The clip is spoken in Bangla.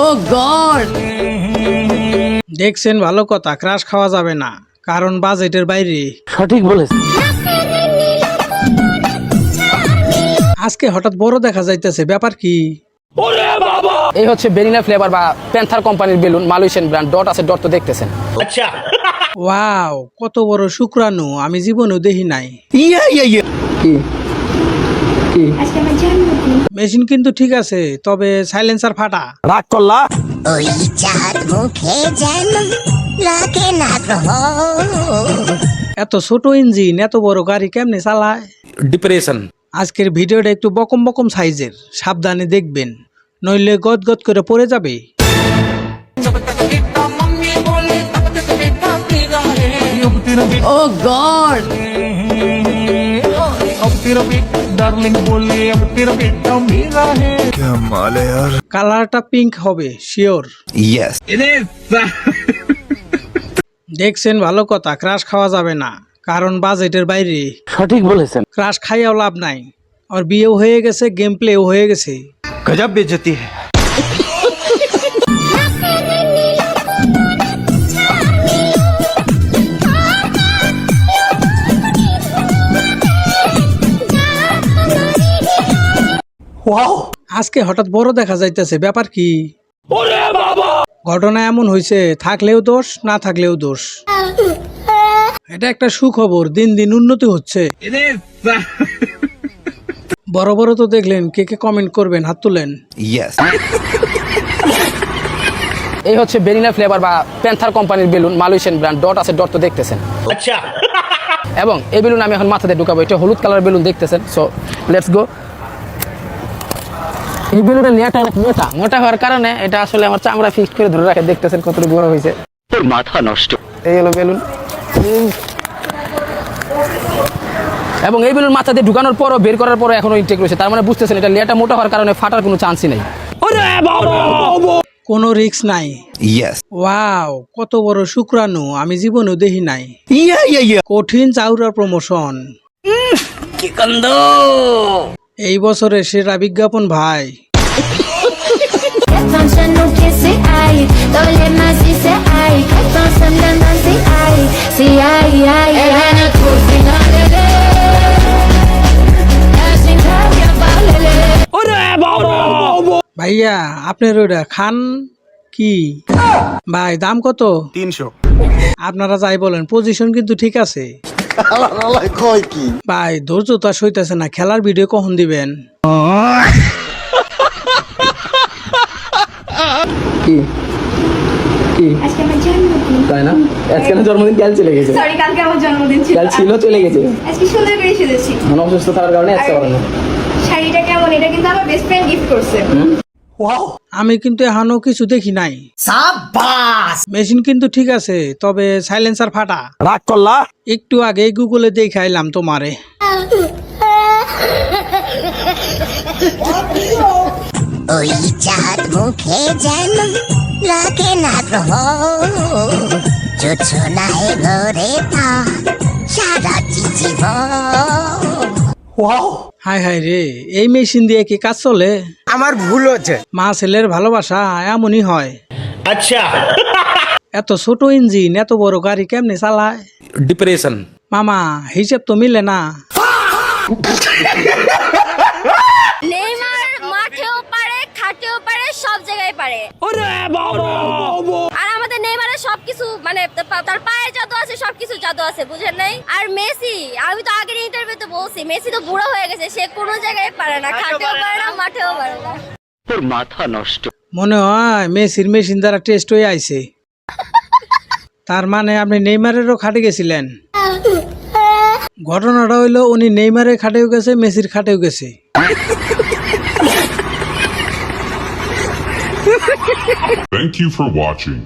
ও গড, দেখছেন ভালো কথা, ক্রাশ খাওয়া যাবে না, কারণ বাজেটের বাইরে। সঠিক বলেছেন। আজকে হঠাৎ বড় দেখা যাইতেছে, ব্যাপার কি? এই হচ্ছে ভ্যানিলা ফ্লেভার বা প্যান্থার কোম্পানির বেলুন, মালয়েশিয়ান ব্র্যান্ড। ডট আছে, ডট তো দেখতেছেন। ওয়াও, কত বড় শুক্রাণু, আমি জীবনেও দেখি নাই। কি কি মেশিন কিন্তু ঠিক আছে, তবে সাইলেন্সার ফাটা। রাগ করলা? ওই চাঁদ মুখে যেন লাগে না গ্রহ। এত ছোট ইঞ্জিন এত বড় গাড়ি কেমনে চালায়? ডিপ্রেশন। আজকের ভিডিওটা একটু বকম বকম সাইজের, সাবধানে দেখবেন, নইলে গদ গদ করে পড়ে যাবে। ও গড, কালারটা পিঙ্ক হবে শিওর। দেখছেন ভালো কথা, ক্রাশ খাওয়া যাবে না, কারণ বাজেটের বাইরে। সঠিক বলেছেন। ক্রাশ খাইয়াও লাভ নাই, আর বিয়েও হয়ে গেছে, গেম প্লেও হয়ে গেছে। গজব বেজতি है। আজকে হঠাৎ বড় দেখা যাইতেছে, ব্যাপার কি? ঘটনা এমন হয়েছে, থাকলেও দোষ, না থাকলেও দোষ। এটা একটা সুখবর, দিন দিন উন্নতি হচ্ছে। বড় বড় তো দেখলেন, কে কে কমেন্ট করবেন, হাত তুলেন। এই হচ্ছে ভ্যানিলা ফ্লেভার বা প্যান্থার কোম্পানির বেলুন, মালয়েশিয়ান ব্র্যান্ড। ডট আছে, ডট তো দেখতেছেন। এবং এই বেলুন আমি এখন মাথাতে ঢুকাবো। এটা হলুদ কালার বেলুন দেখতেছেন। So let's go. এই বেলুনের লেয়ারটা অনেক মোটা। মোটা হওয়ার কারণে এটা আসলে আমার চামড়া ফিক্সড করে ধরে রাখে। দেখতেছেন কতটুকু বড় হয়েছে। তোর মাথা নষ্ট। এই হলো বেলুন। এবং এই বেলুন মাথা দিয়ে ঢুকানোর পরও, বের করার পরও এখনো ইনটেক রয়েছে। তার মানে বুঝতেছেন এটা লেয়ারটা মোটা হওয়ার কারণে ফাটার কোনো চান্সই নেই। কোনো রিস্ক নাই। ওয়াও, কত বড় শুক্রাণু, আমি জীবনেও দেখি নাই। কঠিন চাউরার প্রমোশন। এই বছরের সেরা বিজ্ঞাপন ভাই। ভাইয়া, আপনার ওইটা খান কি ভাই? দাম কত? 300। আপনারা যাই বলেন, পজিশন কিন্তু ঠিক আছে ভাই। ধৈর্য তো আর সইতেছে না, খেলার ভিডিও কখন দিবেন? কি কি তাই না? আজকে না জন্মদিন, কাল চলে গেছে। সরি, কালকে আমার জন্মদিন ছিল। কাল ছিল, চলে গেছে। আজকে সুন্দর করে সেজেছি। মন অসুস্থ থাকার কারণে আসতে পারে না। শাড়িটা কেমন? এটা কিন্তু আমার বেস্ট ফ্রেন্ড গিফট করছে। আমি কিন্তু এখনো কিছু দেখি নাই। মেশিন কিন্তু ঠিক আছে, তবে সাইলেন্সার ফাটা। রাগ করলা? একটু আগে গুগলে দেখাইলাম তোমারে। ওই চাঁদ মুখে যেন লাগে না গ্রহ। জোছনায় ভরে থাক সারা জীবন। হাই হাই রে, এই মেশিন দিয়ে কি কাজ চলে? আমার ভুল হচ্ছে। মা ছেলের ভালোবাসা এমনই হয়। আচ্ছা। এত ছোট ইঞ্জিন এত বড় গাড়ি কেমনে চালায়? ডিপ্রেশন। মামা, হিসেব তো মিলে না। নেইমার মাঠেও পারে, খাটেও পারে, সব জায়গায় পারে। আর আমাদের নেইমারের সবকিছু মানে তার পায়ে জাদু আছে, সবকিছু জাদু আছে, বুঝেন নাই? আর মেসি, আমি তো আগের ইন্টারভিউতে বলছি, মেসি তো বুড়ো হয়ে গেছে, সে কোনো জায়গায় পারে না, খাটেও পারে না, মাঠেও পারে না। তোর মাথা নষ্ট। মনে হয় মেসির মেশিন দ্বারা টেস্ট হয়ে আইছে। তার মানে আপনি নেইমারেরও খাটে গেছিলেন। ঘটনাটা হইলো, উনি নেইমারের খাটেও গেছে, মেসির খাটেও গেছে। Thank you for watching.